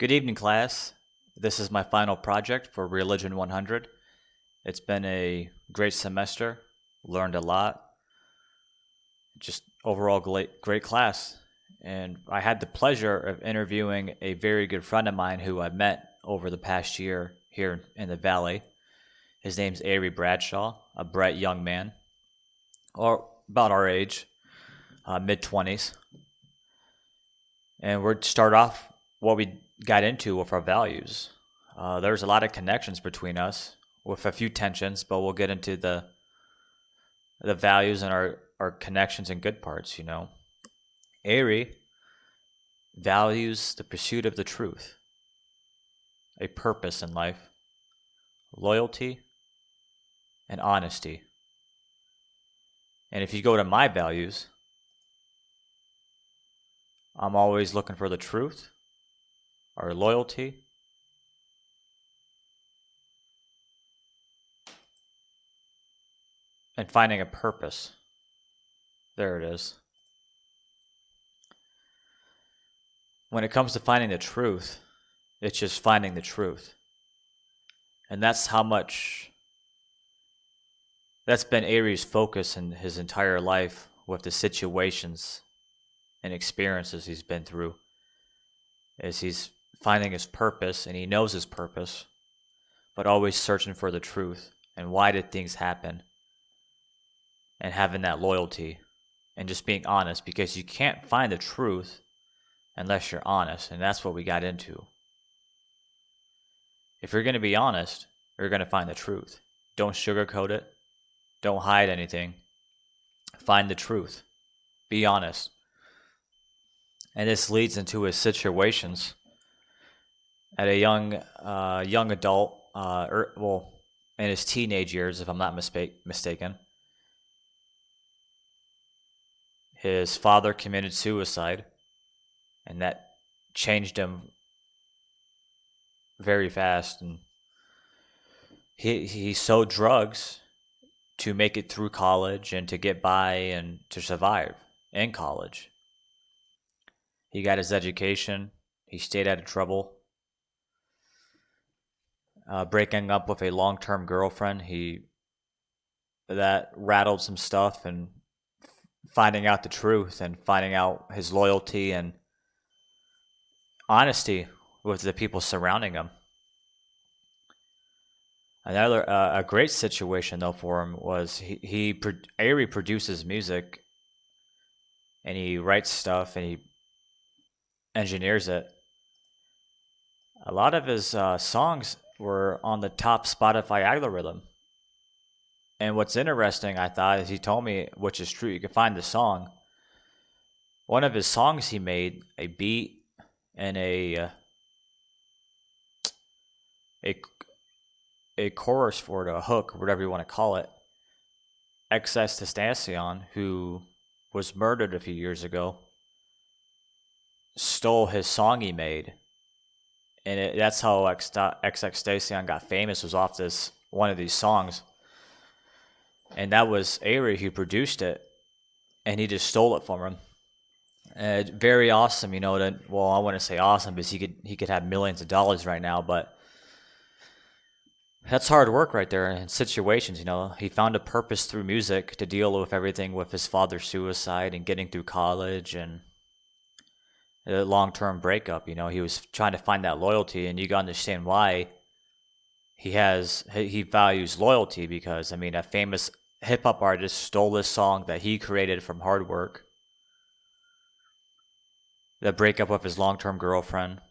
Good evening, class. This is my final project for Religion 100. It's been a great semester, learned a lot, just overall great class. And I had the pleasure of interviewing a very good friend of mine who I met over the past year here in the Valley. His name's Avery Bradshaw, a bright young man, or about our age, mid 20s. And we're to start off what we got into with our values. There's a lot of connections between us with a few tensions, but we'll get into the values and our connections and good parts, you know. Ari values the pursuit of the truth, a purpose in life, loyalty, and honesty. And if you go to my values, I'm always looking for the truth, our loyalty, and finding a purpose. There it is. When it comes to finding the truth, it's just finding the truth. And that's been Ari's focus in his entire life with the situations and experiences he's been through. Is he's finding his purpose, and he knows his purpose, but always searching for the truth and why did things happen, and having that loyalty and just being honest, because you can't find the truth unless you're honest, and that's what we got into. If you're going to be honest, you're going to find the truth. Don't sugarcoat it. Don't hide anything. Find the truth. Be honest. And this leads into his situations at a young adult, in his teenage years, if I'm not mistaken. His father committed suicide, and that changed him very fast. And he sold drugs to make it through college and to get by and to survive in college. He got his education. He stayed out of trouble. Breaking up with a long-term girlfriend, that rattled some stuff, and finding out the truth and finding out his loyalty and honesty with the people surrounding him. Another a great situation though for him was Ari produces music, and he writes stuff, and he engineers it. A lot of his songs were on the top Spotify algorithm. And what's interesting, I thought, is he told me, which is true, you can find the song. One of his songs he made a beat and a chorus for it, a hook, whatever you want to call it. XXXTentacion, who was murdered a few years ago, stole his song he made, and that's how XXXTentacion got famous, was off this one of these songs. And that was Ari who produced it, and he just stole it from him. And very awesome, you know. I wouldn't say awesome because he could have millions of dollars right now, but that's hard work right there in situations, you know. He found a purpose through music to deal with everything with his father's suicide and getting through college and a long-term breakup, you know. He was trying to find that loyalty, and you got to understand why he values loyalty, because, I mean, a famous hip-hop artist stole this song that he created from hard work. The breakup with his long-term girlfriend,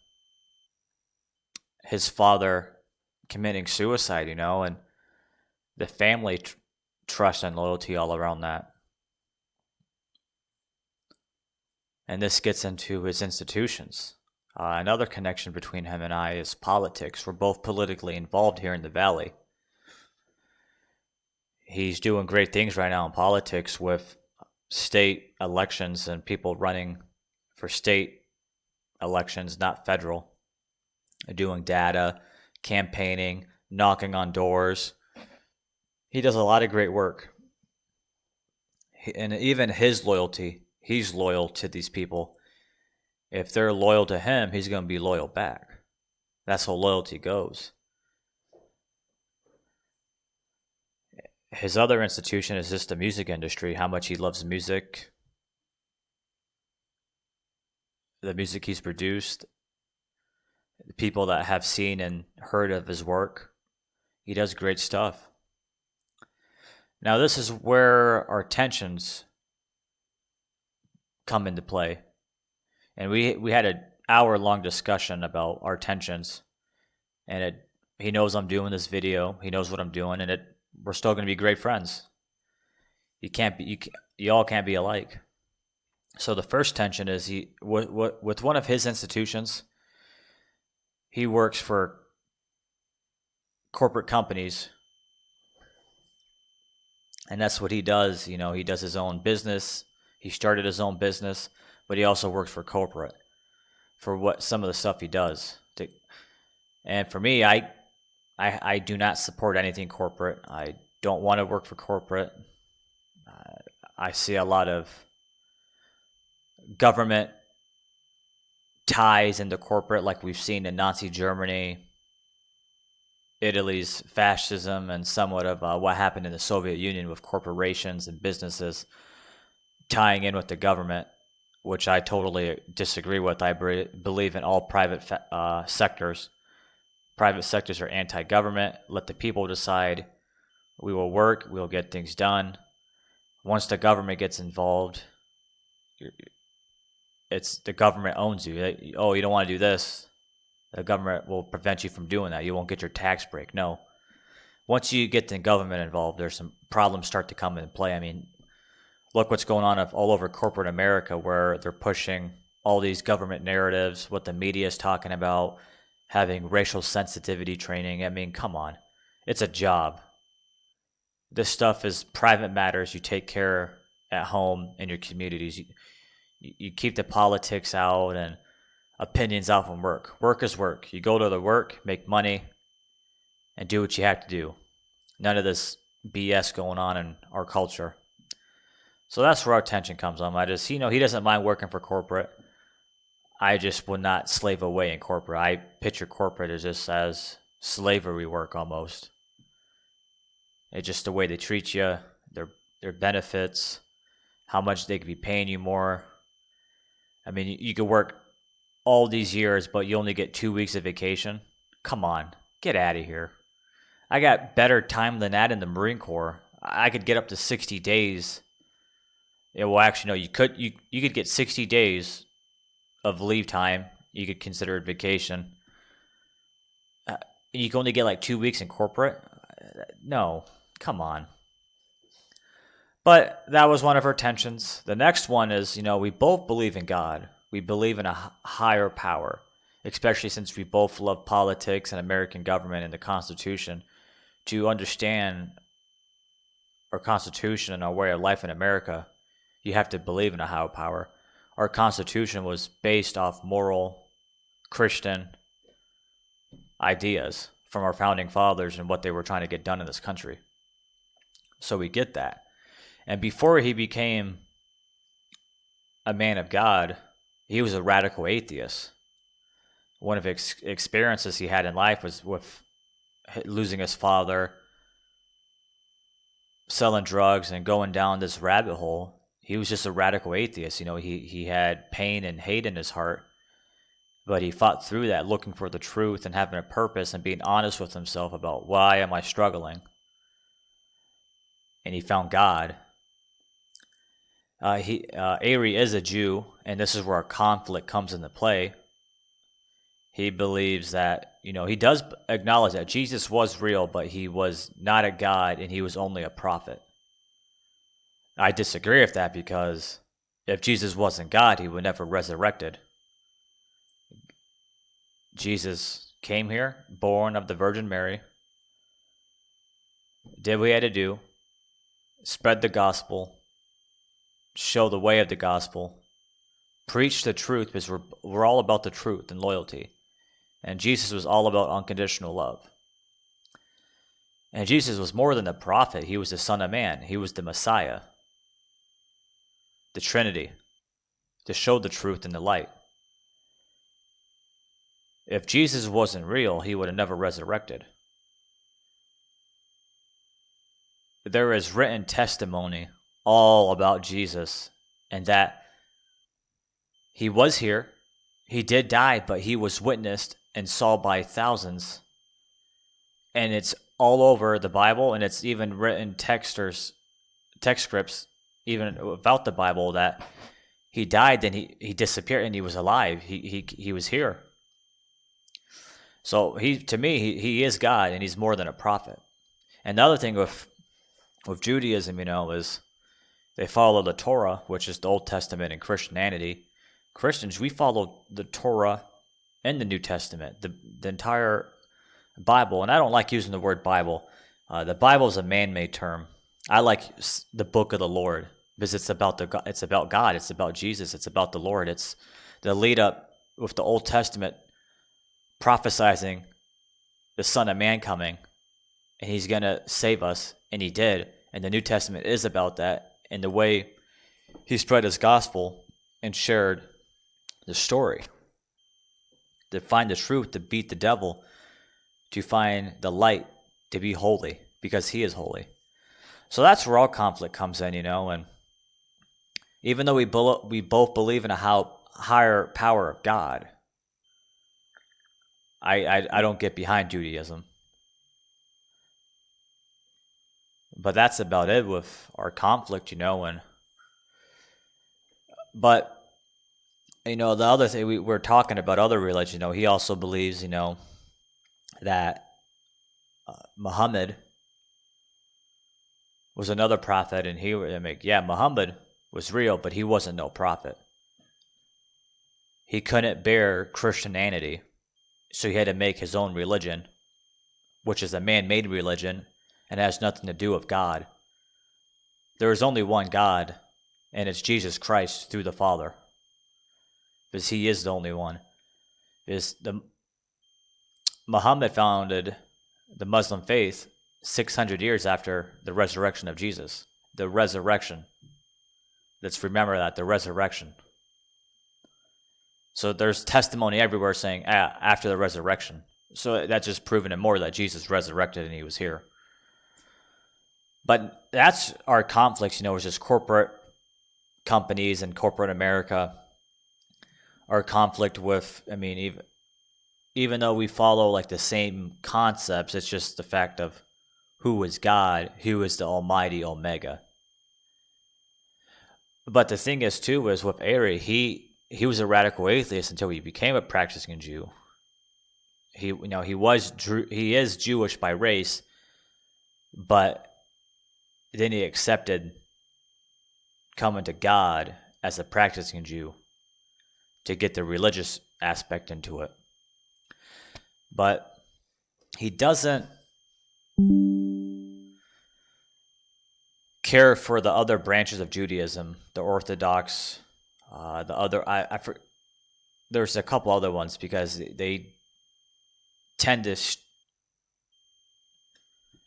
his father committing suicide, you know, and the family trust and loyalty all around that. And this gets into his institutions. Another connection between him and I is politics. We're both politically involved here in the Valley. He's doing great things right now in politics with state elections and people running for state elections, not federal. Doing data, campaigning, knocking on doors. He does a lot of great work. And even his loyalty, he's loyal to these people. If they're loyal to him, he's going to be loyal back. That's how loyalty goes. His other institution is just the music industry, how much he loves music, the music he's produced, the people that have seen and heard of his work. He does great stuff. Now, this is where our tensions come into play. And we had an hour-long discussion about our tensions. And he knows I'm doing this video. He knows what I'm doing. And we're still going to be great friends. You all can't be alike. So the first tension is with one of his institutions, he works for corporate companies, and that's what he does. You know, he does his own business. He started his own business, but he also works for corporate for what some of the stuff he does. And for me, I do not support anything corporate. I don't want to work for corporate. I see a lot of government ties into corporate, like we've seen in Nazi Germany, Italy's fascism, and somewhat of what happened in the Soviet Union with corporations and businesses tying in with the government, which I totally disagree with. I believe in all private sectors. Private sectors are anti-government. Let the people decide. We will work. We will get things done. Once the government gets involved, the government owns you. Oh, you don't want to do this. The government will prevent you from doing that. You won't get your tax break. No. Once you get the government involved, there's some problems start to come into play. I mean, look what's going on all over corporate America, where they're pushing all these government narratives, what the media is talking about, having racial sensitivity training. I mean, come on. It's a job. This stuff is private matters you take care at home in your communities. You keep the politics out and opinions out from work. Work is work. You go to the work, make money, and do what you have to do. None of this BS going on in our culture. So that's where our tension comes on. He doesn't mind working for corporate. I just would not slave away in corporate. I picture corporate as just as slavery work almost. It's just the way they treat you, their benefits, how much they could be paying you more. I mean, you could work all these years, but you only get 2 weeks of vacation. Come on, get out of here. I got better time than that in the Marine Corps. I could get up to 60 days. Yeah, well, actually, no, you could get 60 days of leave time. You could consider it vacation. You can only get like 2 weeks in corporate. No, come on. But that was one of our tensions. The next one is, we both believe in God. We believe in a higher power, especially since we both love politics and American government and the Constitution. To understand our Constitution and our way of life in America, you have to believe in a higher power. Our Constitution was based off moral, Christian ideas from our founding fathers and what they were trying to get done in this country. So we get that. And before he became a man of God, he was a radical atheist. One of his experiences he had in life was with losing his father, selling drugs, and going down this rabbit hole. He was just a radical atheist. He had pain and hate in his heart, but he fought through that, looking for the truth and having a purpose and being honest with himself about why am I struggling. And he found God. Ari is a Jew, and this is where our conflict comes into play. He believes that, he does acknowledge that Jesus was real, but he was not a God and he was only a prophet. I disagree with that, because if Jesus wasn't God, he would never resurrected. Jesus came here, born of the Virgin Mary, did what he had to do, spread the gospel, show the way of the gospel, preach the truth, because we're all about the truth and loyalty. And Jesus was all about unconditional love. And Jesus was more than a prophet. He was the Son of Man. He was the Messiah, the Trinity, to show the truth and the light. If Jesus wasn't real, he would have never resurrected. There is written testimony all about Jesus, and that he was here. He did die, but he was witnessed and saw by thousands. And it's all over the Bible, and it's even written text scripts, even about the Bible, that he died, then he disappeared, and he was alive. He was here. So to me, he is God, and he's more than a prophet. And the other thing with Judaism, is they follow the Torah, which is the Old Testament, and Christianity. Christians, we follow the Torah and the New Testament, the entire Bible. And I don't like using the word Bible. The Bible is a man-made term. I like the book of the Lord, because it's about God, it's about Jesus, it's about the Lord. It's the lead up with the Old Testament prophesizing the Son of Man coming, and he's going to save us, and he did. And the New Testament is about that, and the way he spread his gospel and shared the story. To find the truth, to beat the devil, to find the light, to be holy, because he is holy. So that's where all conflict comes in, and even though we both believe in a higher power of God, I don't get behind Judaism. But that's about it with our conflict, but the other thing we're talking about other religion, he also believes, that Muhammad was another prophet, and Muhammad was real, but he wasn't no prophet. He couldn't bear Christianity, so he had to make his own religion, which is a man-made religion, and has nothing to do with God. There is only one God, and it's Jesus Christ through the Father, because he is the only one. Muhammad founded the Muslim faith 600 years after the resurrection of Jesus. The resurrection. Let's remember that, the resurrection. So there's testimony everywhere saying after the resurrection. So that's just proving it more that Jesus resurrected and he was here. But that's our conflicts, is just corporate companies and corporate America. Our conflict with, even though we follow like the same concepts, it's just the fact of who is God, who is the Almighty Omega. But the thing is too, is with Ari, he was a radical atheist until he became a practicing Jew. He is Jewish by race, but then he accepted coming to God as a practicing Jew to get the religious aspect into it. But he doesn't care for the other branches of Judaism, the Orthodox, there's a couple other ones, because they tend to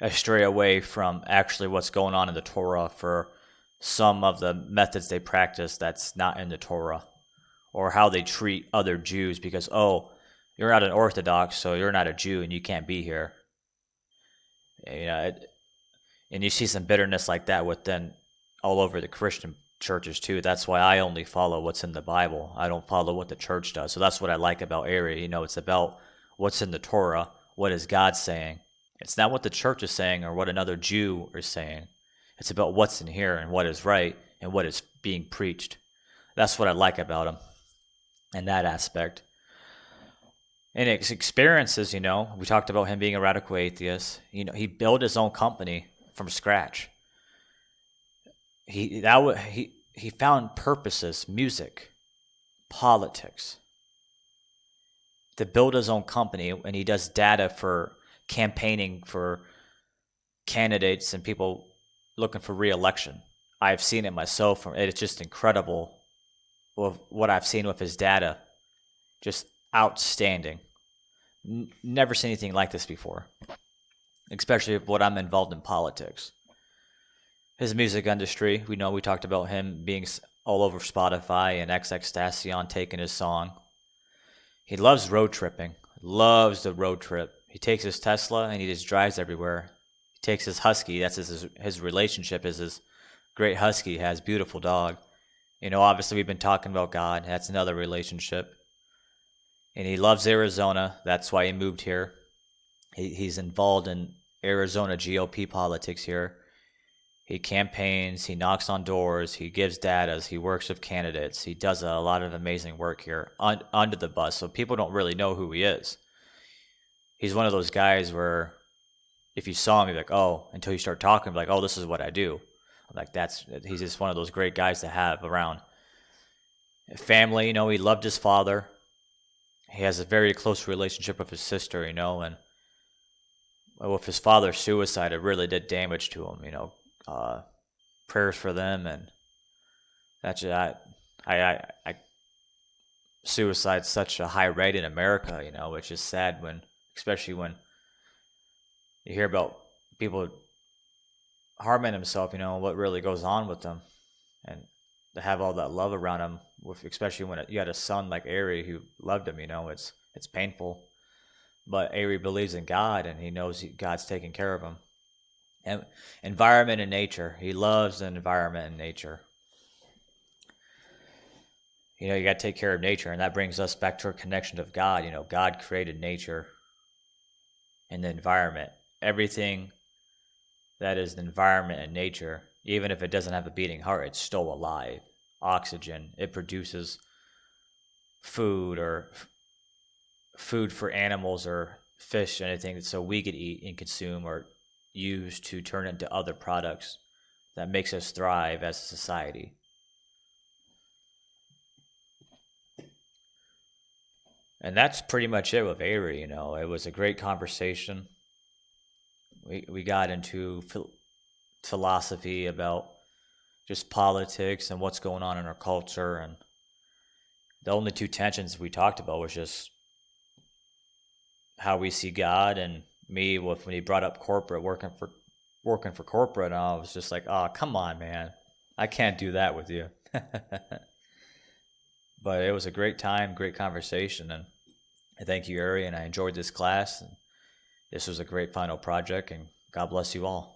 stray away from actually what's going on in the Torah for some of the methods they practice that's not in the Torah, or how they treat other Jews, because, you're not an Orthodox, so you're not a Jew and you can't be here. And you see some bitterness like that within all over the Christian churches too. That's why I only follow what's in the Bible. I don't follow what the church does. So that's what I like about Ari. It's about what's in the Torah. What is God saying? It's not what the church is saying or what another Jew is saying. It's about what's in here and what is right and what is being preached. That's what I like about him in that aspect. And his experiences, we talked about him being a radical atheist. He built his own company from scratch. He found purposes, music, politics, to build his own company, and he does data for campaigning for candidates and people looking for re-election. I've seen it myself. It's just incredible with what I've seen with his data. Just outstanding. Never seen anything like this before, especially what I'm involved in politics. His music industry, we talked about him being all over Spotify and XXXTentacion taking his song. He loves road tripping. loves the road trip. He takes his Tesla and he just drives everywhere. He takes his husky. That's his relationship is his great husky. He has beautiful dog. Obviously we've been talking about God. That's another relationship. And he loves Arizona. That's why he moved here. He's involved in Arizona GOP politics here. He campaigns, he knocks on doors, he gives datas, he works with candidates. He does a lot of amazing work here under the bus, so people don't really know who he is. He's one of those guys where if you saw him, you'd be like, oh, until you start talking, like, oh, this is what I do. I'm like, he's just one of those great guys to have around. Family, he loved his father. He has a very close relationship with his sister, and with his father's suicide, it really did damage to him, prayers for them, and that's suicide's such a high rate in America, which is sad especially when you hear about people harming themselves, what really goes on with them, and to have all that love around them, especially when you had a son like Ari who loved him, it's painful, but Ari believes in God and he knows God's taking care of him. And environment and nature. He loves the environment and nature. You got to take care of nature, and that brings us back to our connection of God. God created nature and the environment. Everything that is the environment and nature, even if it doesn't have a beating heart, it's still alive. Oxygen. It produces food for animals or fish, anything so we could eat and consume or use to turn into other products that makes us thrive as a society. And that's pretty much it with Ari. It was a great conversation. We got into philosophy about just politics and what's going on in our culture, and the only two tensions we talked about was just how we see God, and me when he brought up corporate, working for corporate, and I was just like, oh, come on, man, I can't do that with you. But it was a great time, great conversation, and I thank you, Ari, and I enjoyed this class, and this was a great final project, and God bless you all.